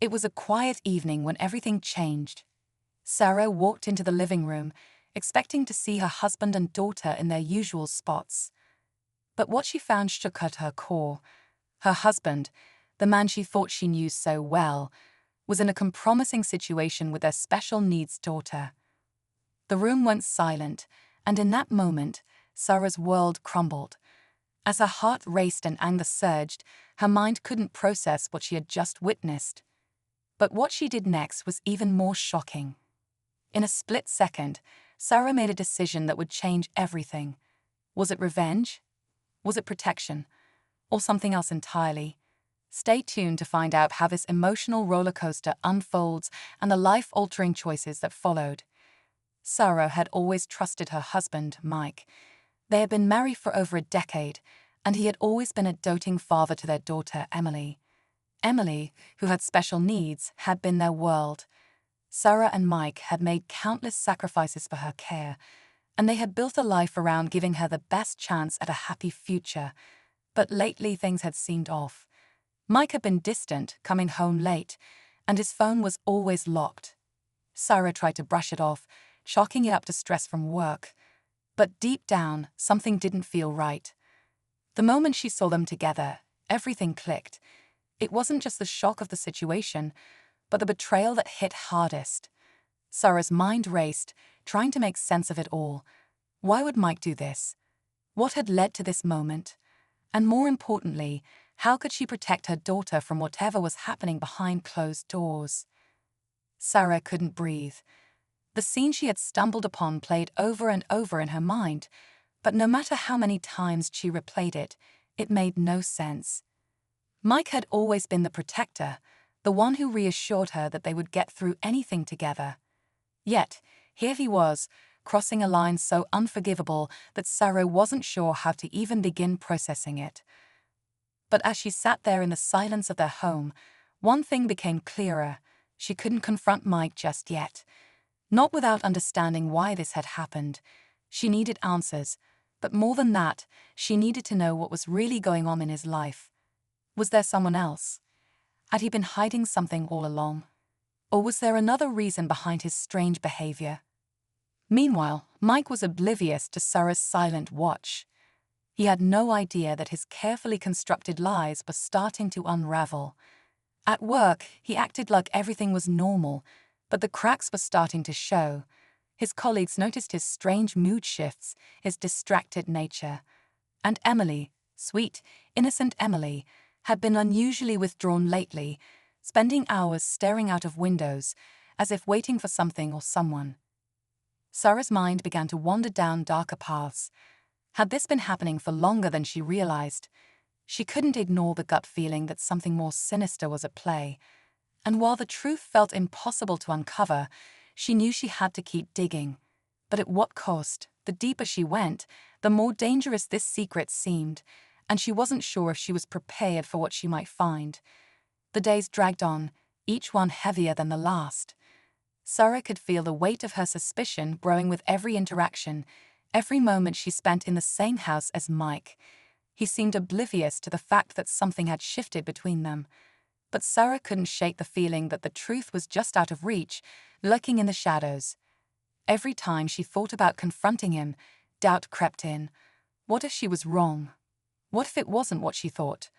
It was a quiet evening when everything changed. Sarah walked into the living room, expecting to see her husband and daughter in their usual spots. But what she found shook her to her core. Her husband, the man she thought she knew so well, was in a compromising situation with their special needs daughter. The room went silent, and in that moment, Sarah's world crumbled. As her heart raced and anger surged, her mind couldn't process what she had just witnessed. But what she did next was even more shocking. In a split second, Sarah made a decision that would change everything. Was it revenge? Was it protection? Or something else entirely? Stay tuned to find out how this emotional roller coaster unfolds and the life-altering choices that followed. Sarah had always trusted her husband, Mike. They had been married for over a decade, and he had always been a doting father to their daughter, Emily. Emily, who had special needs, had been their world. Sarah and Mike had made countless sacrifices for her care, and they had built a life around giving her the best chance at a happy future. But lately things had seemed off. Mike had been distant, coming home late, and his phone was always locked. Sarah tried to brush it off, chalking it up to stress from work. But deep down, something didn't feel right. The moment she saw them together, everything clicked. It wasn't just the shock of the situation, but the betrayal that hit hardest. Sarah's mind raced, trying to make sense of it all. Why would Mike do this? What had led to this moment? And more importantly, how could she protect her daughter from whatever was happening behind closed doors? Sarah couldn't breathe. The scene she had stumbled upon played over and over in her mind, but no matter how many times she replayed it, it made no sense. Mike had always been the protector, the one who reassured her that they would get through anything together. Yet, here he was, crossing a line so unforgivable that Sarah wasn't sure how to even begin processing it. But as she sat there in the silence of their home, one thing became clearer. She couldn't confront Mike just yet. Not without understanding why this had happened. She needed answers, but more than that, she needed to know what was really going on in his life. Was there someone else? Had he been hiding something all along? Or was there another reason behind his strange behavior? Meanwhile, Mike was oblivious to Sarah's silent watch. He had no idea that his carefully constructed lies were starting to unravel. At work, he acted like everything was normal, but the cracks were starting to show. His colleagues noticed his strange mood shifts, his distracted nature. And Emily, sweet, innocent Emily, had been unusually withdrawn lately, spending hours staring out of windows, as if waiting for something or someone. Sarah's mind began to wander down darker paths. Had this been happening for longer than she realized? She couldn't ignore the gut feeling that something more sinister was at play. And while the truth felt impossible to uncover, she knew she had to keep digging. But at what cost? The deeper she went, the more dangerous this secret seemed, and she wasn't sure if she was prepared for what she might find. The days dragged on, each one heavier than the last. Sarah could feel the weight of her suspicion growing with every interaction, every moment she spent in the same house as Mike. He seemed oblivious to the fact that something had shifted between them. But Sarah couldn't shake the feeling that the truth was just out of reach, lurking in the shadows. Every time she thought about confronting him, doubt crept in. What if she was wrong? What if it wasn't what she thought?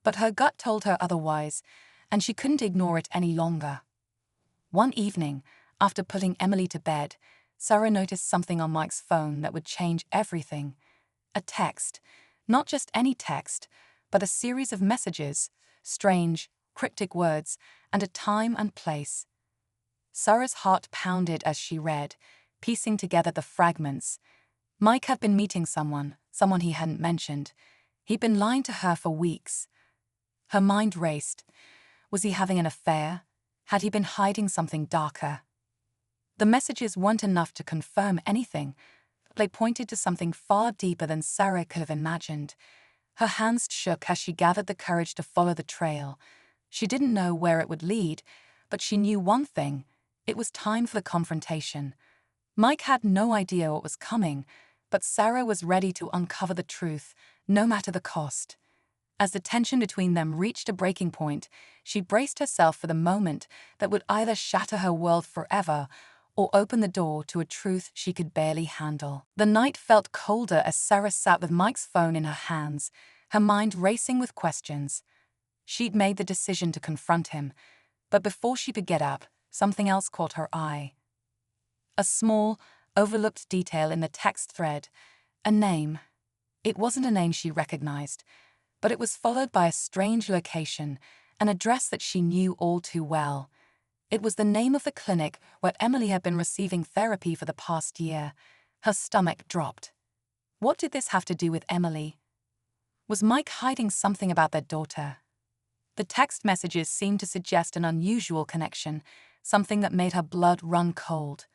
But her gut told her otherwise, and she couldn't ignore it any longer. One evening, after putting Emily to bed, Sarah noticed something on Mike's phone that would change everything. A text. Not just any text, but a series of messages, strange, cryptic words, and a time and place. Sarah's heart pounded as she read, piecing together the fragments. Mike had been meeting someone he hadn't mentioned. He'd been lying to her for weeks. Her mind raced. Was he having an affair? Had he been hiding something darker? The messages weren't enough to confirm anything. They pointed to something far deeper than Sarah could have imagined. Her hands shook as she gathered the courage to follow the trail. She didn't know where it would lead, but she knew one thing. It was time for the confrontation. Mike had no idea what was coming, but Sarah was ready to uncover the truth, no matter the cost. As the tension between them reached a breaking point, she braced herself for the moment that would either shatter her world forever or open the door to a truth she could barely handle. The night felt colder as Sarah sat with Mike's phone in her hands, her mind racing with questions. She'd made the decision to confront him, but before she could get up, something else caught her eye. A small, overlooked detail in the text thread, a name. It wasn't a name she recognized, but it was followed by a strange location, an address that she knew all too well. It was the name of the clinic where Emily had been receiving therapy for the past year. Her stomach dropped. What did this have to do with Emily? Was Mike hiding something about their daughter? The text messages seemed to suggest an unusual connection, something that made her blood run cold.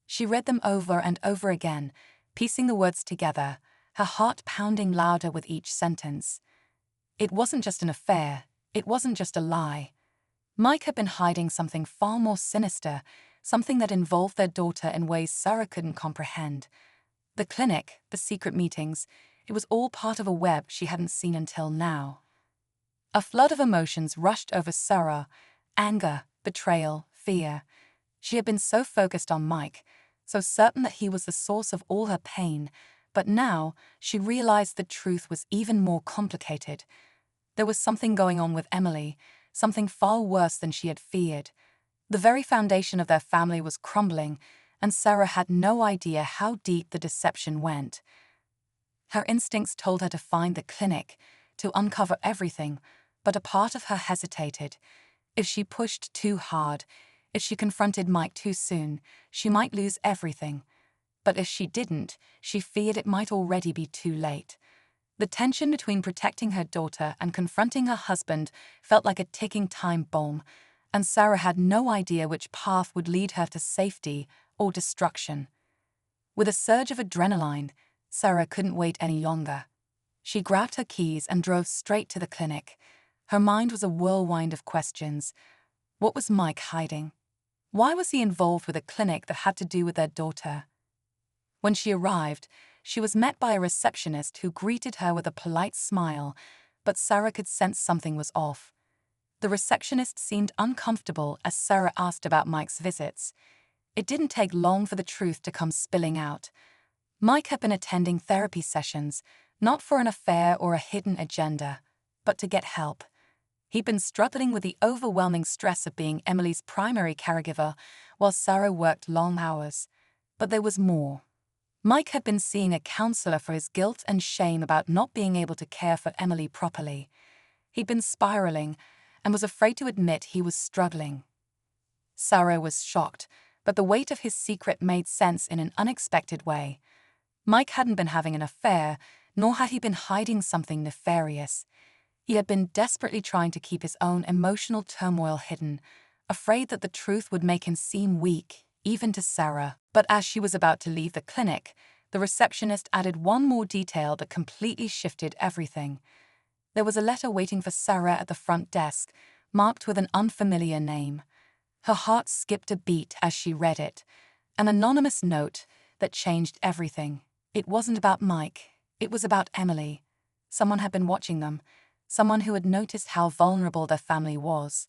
She read them over and over again, piecing the words together, her heart pounding louder with each sentence. It wasn't just an affair, it wasn't just a lie. Mike had been hiding something far more sinister, something that involved their daughter in ways Sarah couldn't comprehend. The clinic, the secret meetings, it was all part of a web she hadn't seen until now. A flood of emotions rushed over Sarah: anger, betrayal, fear. She had been so focused on Mike, so certain that he was the source of all her pain, but now she realized the truth was even more complicated. There was something going on with Emily, something far worse than she had feared. The very foundation of their family was crumbling, and Sarah had no idea how deep the deception went. Her instincts told her to find the clinic, to uncover everything, but a part of her hesitated. If she pushed too hard, if she confronted Mike too soon, she might lose everything. But if she didn't, she feared it might already be too late. The tension between protecting her daughter and confronting her husband felt like a ticking time bomb, and Sarah had no idea which path would lead her to safety or destruction. With a surge of adrenaline, Sarah couldn't wait any longer. She grabbed her keys and drove straight to the clinic. Her mind was a whirlwind of questions. What was Mike hiding? Why was he involved with a clinic that had to do with their daughter? When she arrived, she was met by a receptionist who greeted her with a polite smile, but Sarah could sense something was off. The receptionist seemed uncomfortable as Sarah asked about Mike's visits. It didn't take long for the truth to come spilling out. Mike had been attending therapy sessions, not for an affair or a hidden agenda, but to get help. He'd been struggling with the overwhelming stress of being Emily's primary caregiver while Sarah worked long hours. But there was more. Mike had been seeing a counselor for his guilt and shame about not being able to care for Emily properly. He'd been spiraling and was afraid to admit he was struggling. Sarah was shocked, but the weight of his secret made sense in an unexpected way. Mike hadn't been having an affair, nor had he been hiding something nefarious. He had been desperately trying to keep his own emotional turmoil hidden, afraid that the truth would make him seem weak, even to Sarah. But as she was about to leave the clinic, the receptionist added one more detail that completely shifted everything. There was a letter waiting for Sarah at the front desk, marked with an unfamiliar name. Her heart skipped a beat as she read it. An anonymous note that changed everything. It wasn't about Mike. It was about Emily. Someone had been watching them. Someone who had noticed how vulnerable their family was.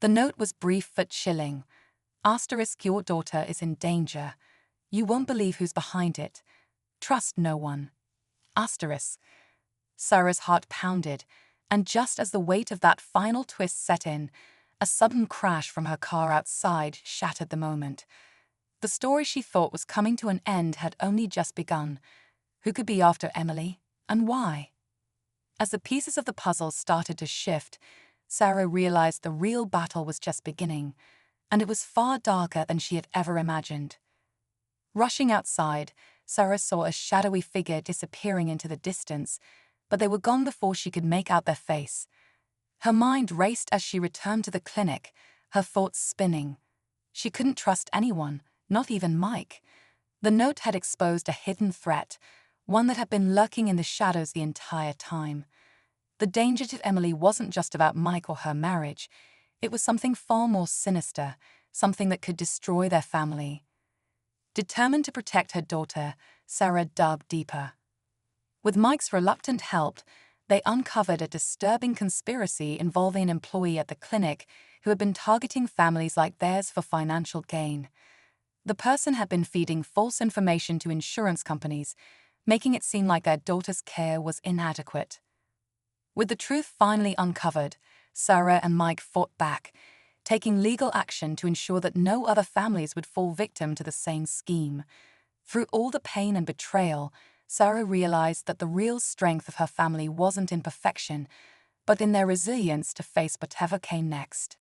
The note was brief but chilling. Asterisk, your daughter is in danger. You won't believe who's behind it. Trust no one. Asterisk. Sarah's heart pounded, and just as the weight of that final twist set in, a sudden crash from her car outside shattered the moment. The story she thought was coming to an end had only just begun. Who could be after Emily, and why? As the pieces of the puzzle started to shift, Sarah realized the real battle was just beginning, and it was far darker than she had ever imagined. Rushing outside, Sarah saw a shadowy figure disappearing into the distance, but they were gone before she could make out their face. Her mind raced as she returned to the clinic, her thoughts spinning. She couldn't trust anyone, not even Mike. The note had exposed a hidden threat, one that had been lurking in the shadows the entire time. The danger to Emily wasn't just about Mike or her marriage. It was something far more sinister, something that could destroy their family. Determined to protect her daughter, Sarah dug deeper. With Mike's reluctant help, They uncovered a disturbing conspiracy involving an employee at the clinic who had been targeting families like theirs for financial gain. The person had been feeding false information to insurance companies, making it seem like their daughter's care was inadequate. With the truth finally uncovered, Sarah and Mike fought back, taking legal action to ensure that no other families would fall victim to the same scheme. Through all the pain and betrayal, Sarah realized that the real strength of her family wasn't in perfection, but in their resilience to face whatever came next.